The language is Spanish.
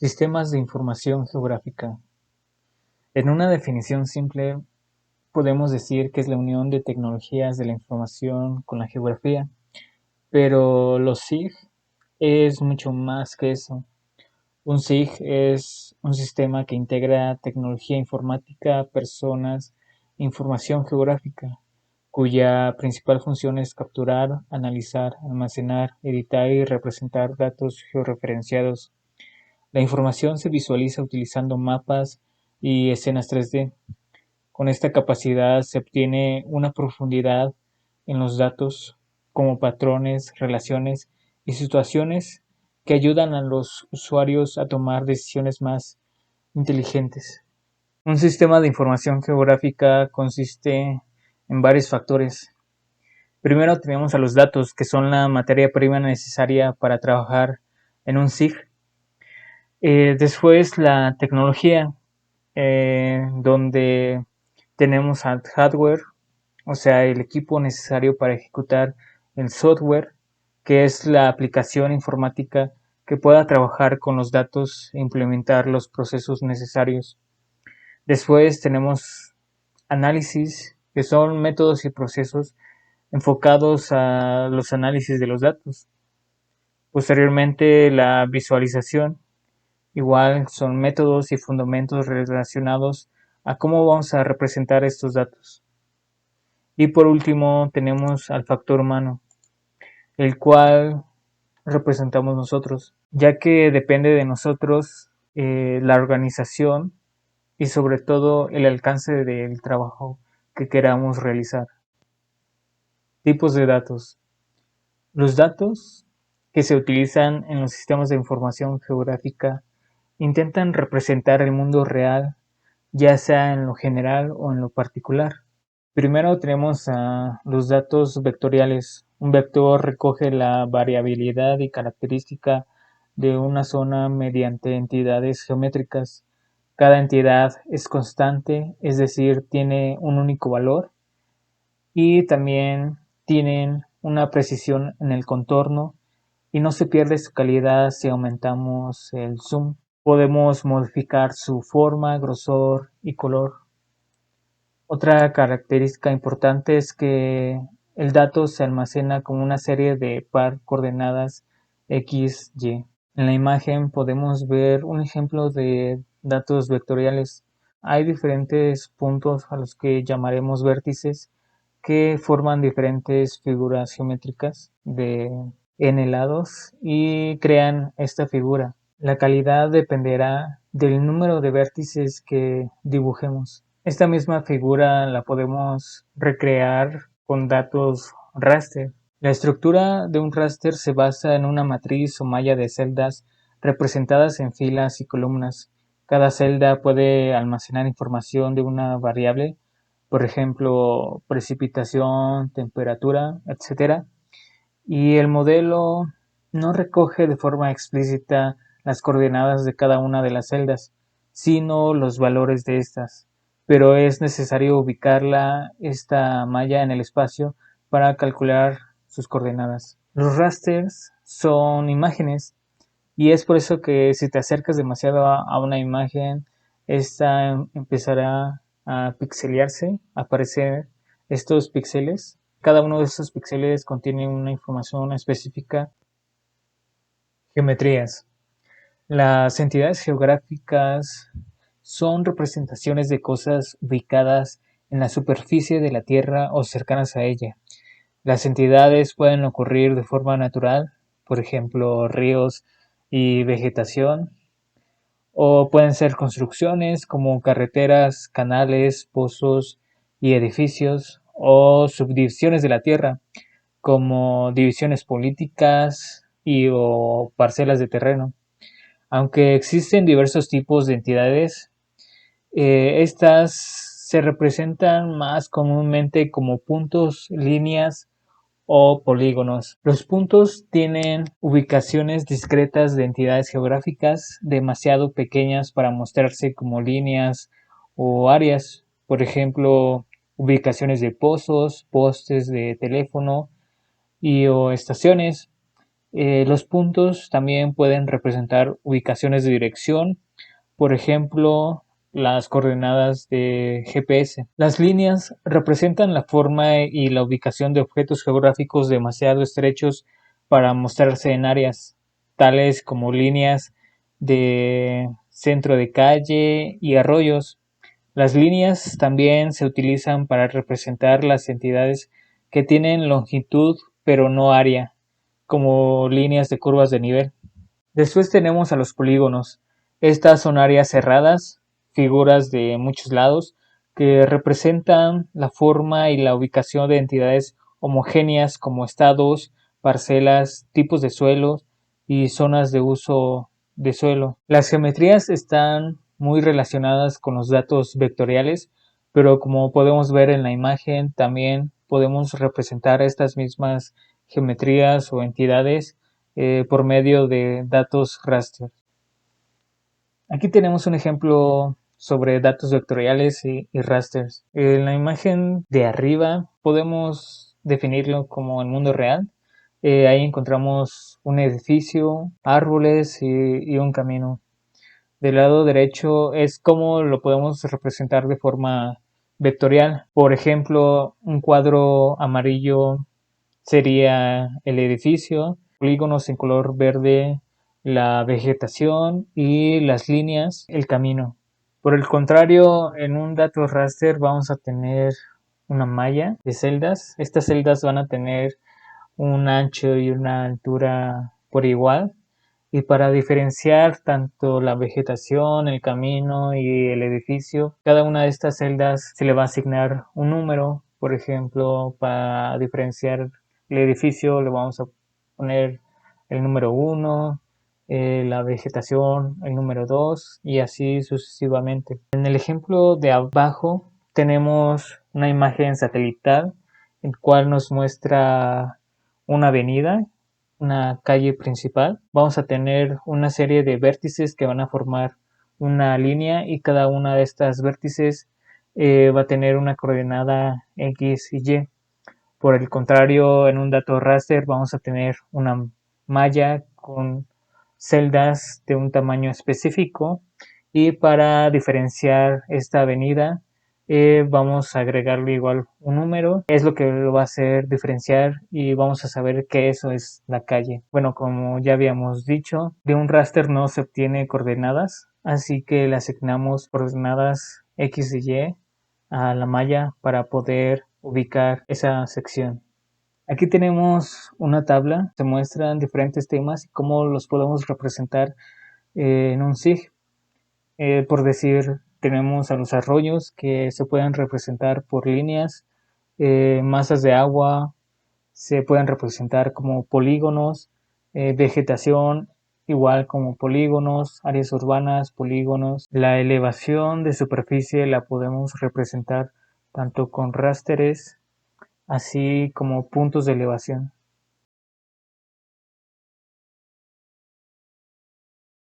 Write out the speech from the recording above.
Sistemas de información geográfica. En una definición simple, podemos decir que es la unión de tecnologías de la información con la geografía, pero los SIG es mucho más que eso. Un SIG es un sistema que integra tecnología informática, personas, información geográfica, cuya principal función es capturar, analizar, almacenar, editar y representar datos georreferenciados. La información se visualiza utilizando mapas y escenas 3D. Con esta capacidad se obtiene una profundidad en los datos, como patrones, relaciones y situaciones que ayudan a los usuarios a tomar decisiones más inteligentes. Un sistema de información geográfica consiste en varios factores. Primero tenemos a los datos, que son la materia prima necesaria para trabajar en un SIG. Después la tecnología, donde tenemos al hardware, o sea, el equipo necesario para ejecutar el software, que es la aplicación informática que pueda trabajar con los datos e implementar los procesos necesarios. Después tenemos análisis, que son métodos y procesos enfocados a los análisis de los datos. Posteriormente, la visualización, igual son métodos y fundamentos relacionados a cómo vamos a representar estos datos. Y por último tenemos al factor humano, el cual representamos nosotros, ya que depende de nosotros la organización y sobre todo el alcance del trabajo que queramos realizar. Tipos de datos. Los datos que se utilizan en los sistemas de información geográfica intentan representar el mundo real, ya sea en lo general o en lo particular. Primero tenemos a los datos vectoriales. Un vector recoge la variabilidad y característica de una zona mediante entidades geométricas. Cada entidad es constante, es decir, tiene un único valor y también tienen una precisión en el contorno y no se pierde su calidad si aumentamos el zoom. Podemos modificar su forma, grosor y color. Otra característica importante es que el dato se almacena con una serie de par coordenadas X, Y. En la imagen podemos ver un ejemplo de datos vectoriales. Hay diferentes puntos a los que llamaremos vértices que forman diferentes figuras geométricas de n lados y crean esta figura. La calidad dependerá del número de vértices que dibujemos. Esta misma figura la podemos recrear con datos raster. La estructura de un raster se basa en una matriz o malla de celdas representadas en filas y columnas. Cada celda puede almacenar información de una variable, por ejemplo, precipitación, temperatura, etc. Y el modelo no recoge de forma explícita las coordenadas de cada una de las celdas, sino los valores de estas, pero es necesario ubicarla, esta malla, en el espacio para calcular sus coordenadas. Los rasters son imágenes y es por eso que si te acercas demasiado a una imagen, esta empezará a pixelearse, a aparecer estos píxeles. Cada uno de estos píxeles contiene una información específica. Geometrías. Las entidades geográficas son representaciones de cosas ubicadas en la superficie de la Tierra o cercanas a ella. Las entidades pueden ocurrir de forma natural, por ejemplo, ríos y vegetación, o pueden ser construcciones como carreteras, canales, pozos y edificios, o subdivisiones de la Tierra, como divisiones políticas o parcelas de terreno. Aunque existen diversos tipos de entidades, estas se representan más comúnmente como puntos, líneas o polígonos. Los puntos tienen ubicaciones discretas de entidades geográficas demasiado pequeñas para mostrarse como líneas o áreas. por ejemplo, ubicaciones de pozos, postes de teléfono o estaciones. Los puntos también pueden representar ubicaciones de dirección, por ejemplo, las coordenadas de GPS. Las líneas representan la forma y la ubicación de objetos geográficos demasiado estrechos para mostrarse en áreas, tales como líneas de centro de calle y arroyos. Las líneas también se utilizan para representar las entidades que tienen longitud pero no área, como líneas de curvas de nivel. Después tenemos a los polígonos. Estas son áreas cerradas, figuras de muchos lados, que representan la forma y la ubicación de entidades homogéneas como estados, parcelas, tipos de suelos y zonas de uso de suelo. Las geometrías están muy relacionadas con los datos vectoriales, pero como podemos ver en la imagen, también podemos representar estas mismas geometrías o entidades por medio de datos raster. Aquí tenemos un ejemplo sobre datos vectoriales y rasters. En la imagen de arriba podemos definirlo como el mundo real. Ahí encontramos un edificio, árboles y un camino. Del lado derecho es como lo podemos representar de forma vectorial. Por ejemplo, un cuadro amarillo sería el edificio, polígonos en color verde, la vegetación y las líneas, el camino. Por el contrario, en un dato raster vamos a tener una malla de celdas. Estas celdas van a tener un ancho y una altura por igual. Y para diferenciar tanto la vegetación, el camino y el edificio, cada una de estas celdas se le va a asignar un número. Por ejemplo, para diferenciar el edificio le vamos a poner el número 1, la vegetación el número 2 y así sucesivamente. En el ejemplo de abajo tenemos una imagen satelital, el cual nos muestra una avenida, una calle principal. Vamos a tener una serie de vértices que van a formar una línea y cada una de estas vértices va a tener una coordenada X y Y. Por el contrario, en un dato raster vamos a tener una malla con celdas de un tamaño específico y para diferenciar esta avenida vamos a agregarle igual un número, es lo que lo va a hacer diferenciar y vamos a saber que eso es la calle. Bueno, como ya habíamos dicho, de un raster no se obtiene coordenadas, así que le asignamos coordenadas X y Y a la malla para poder ubicar esa sección. Aquí tenemos una tabla, se muestran diferentes temas y cómo los podemos representar en un SIG. Por decir, tenemos a los arroyos que se pueden representar por líneas, masas de agua se pueden representar como polígonos, vegetación igual como polígonos, áreas urbanas, polígonos. La elevación de superficie la podemos representar tanto con rásteres así como puntos de elevación.